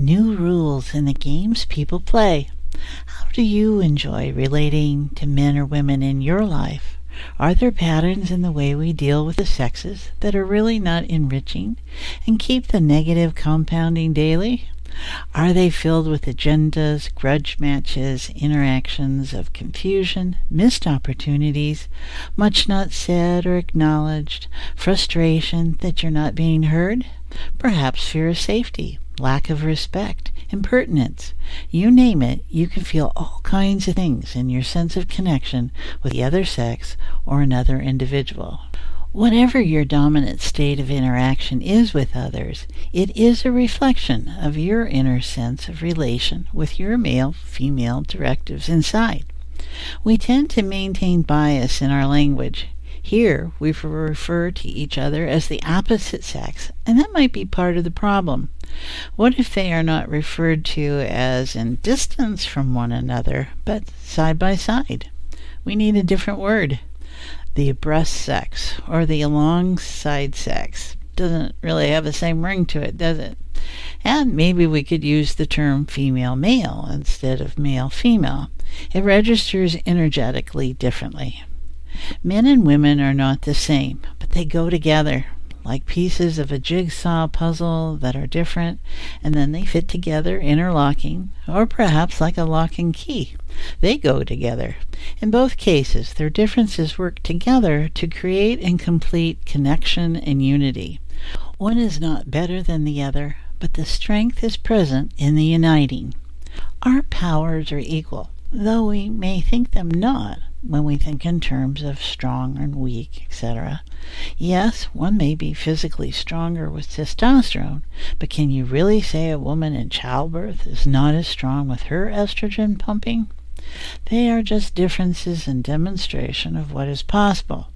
New rules in the games people play. How do you enjoy relating to men or women in your life? Are there patterns in the way we deal with the sexes that are really not enriching and keep the negative compounding daily? Are they filled with agendas, grudge matches, interactions of confusion, missed opportunities, much not said or acknowledged, frustration that you're not being heard, perhaps fear of safety, lack of respect, impertinence? You name it, you can feel all kinds of things in your sense of connection with the other sex or another individual. Whatever your dominant state of interaction is with others, it is a reflection of your inner sense of relation with your male-female directives inside. We tend to maintain bias in our language. Here, we refer to each other as the opposite sex, and that might be part of the problem. What if they are not referred to as in distance from one another, but side by side? We need a different word. The abreast sex, or the alongside sex, doesn't really have the same ring to it, does it? And maybe we could use the term female-male instead of male-female. It registers energetically differently. Men and women are not the same, but they go together, like pieces of a jigsaw puzzle that are different, and then they fit together, interlocking, or perhaps like a lock and key. They go together. In both cases, their differences work together to create and complete connection and unity. One is not better than the other, but the strength is present in the uniting. Our powers are equal, though we may think them not when we think in terms of strong and weak, etc. Yes, one may be physically stronger with testosterone, but can you really say a woman in childbirth is not as strong with her estrogen pumping? They are just differences in demonstration of what is possible.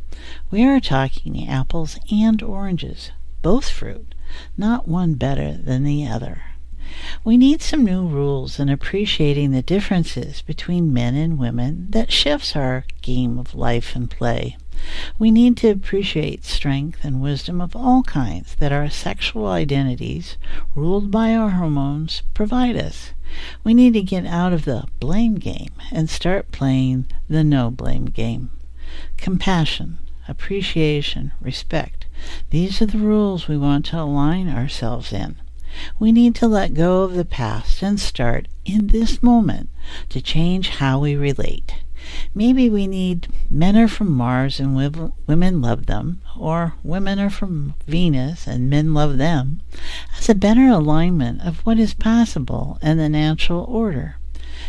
We are talking apples and oranges, both fruit, not one better than the other. We need some new rules in appreciating the differences between men and women that shifts our game of life and play. We need to appreciate strength and wisdom of all kinds that our sexual identities, ruled by our hormones, provide us. We need to get out of the blame game and start playing the no blame game. Compassion, appreciation, respect. These are the rules we want to align ourselves in. We need to let go of the past and start in this moment to change how we relate. Maybe we need men are from Mars and women love them, or women are from Venus and men love them, as a better alignment of what is possible in the natural order.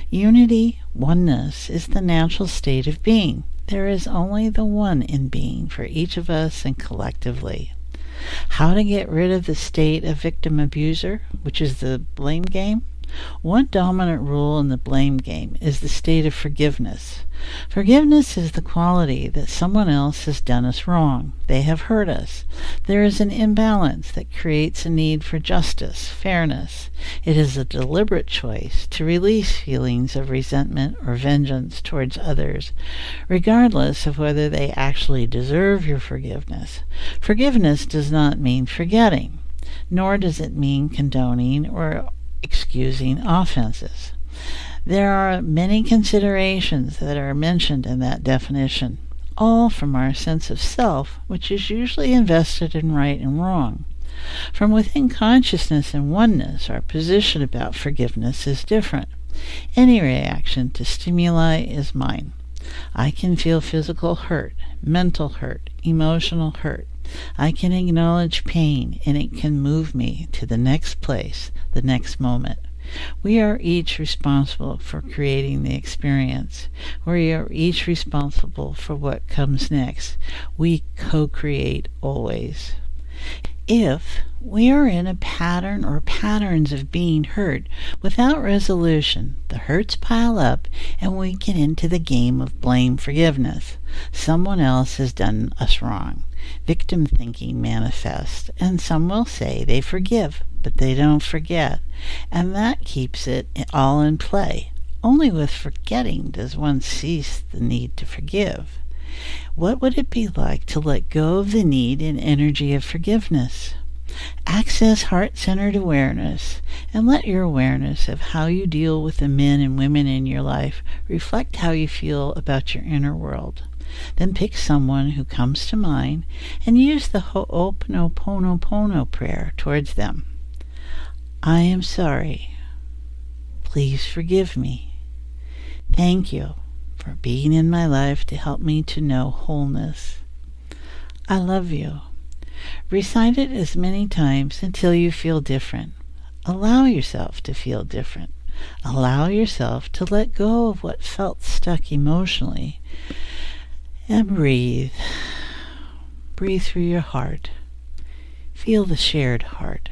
Unity, oneness, is the natural state of being. There is only the one in being for each of us and collectively. How to get rid of the state of victim abuser, which is the blame game? One dominant rule in the blame game is the state of forgiveness. Forgiveness is the quality that someone else has done us wrong. They have hurt us. There is an imbalance that creates a need for justice, fairness. It is a deliberate choice to release feelings of resentment or vengeance towards others, regardless of whether they actually deserve your forgiveness. Forgiveness does not mean forgetting, nor does it mean condoning or excusing offenses. There are many considerations that are mentioned in that definition, all from our sense of self, which is usually invested in right and wrong. From within consciousness and oneness, our position about forgiveness is different. Any reaction to stimuli is mine. I can feel physical hurt, mental hurt, emotional hurt. I can acknowledge pain, and it can move me to the next place, the next moment. We are each responsible for creating the experience. We are each responsible for what comes next. We co-create always. If we are in a pattern or patterns of being hurt without resolution, the hurts pile up and we get into the game of blame forgiveness. Someone else has done us wrong. Victim thinking manifests, and some will say they forgive, but they don't forget, and that keeps it all in play. Only with forgetting does one cease the need to forgive. What would it be like to let go of the need and energy of forgiveness? Access heart-centered awareness and let your awareness of how you deal with the men and women in your life reflect how you feel about your inner world. Then pick someone who comes to mind and use the Ho'oponopono prayer towards them. I am sorry. Please forgive me. Thank you for being in my life to help me to know wholeness. I love you. Recite it as many times until you feel different. Allow yourself to feel different. Allow yourself to let go of what felt stuck emotionally. And breathe. Breathe through your heart. Feel the shared heart.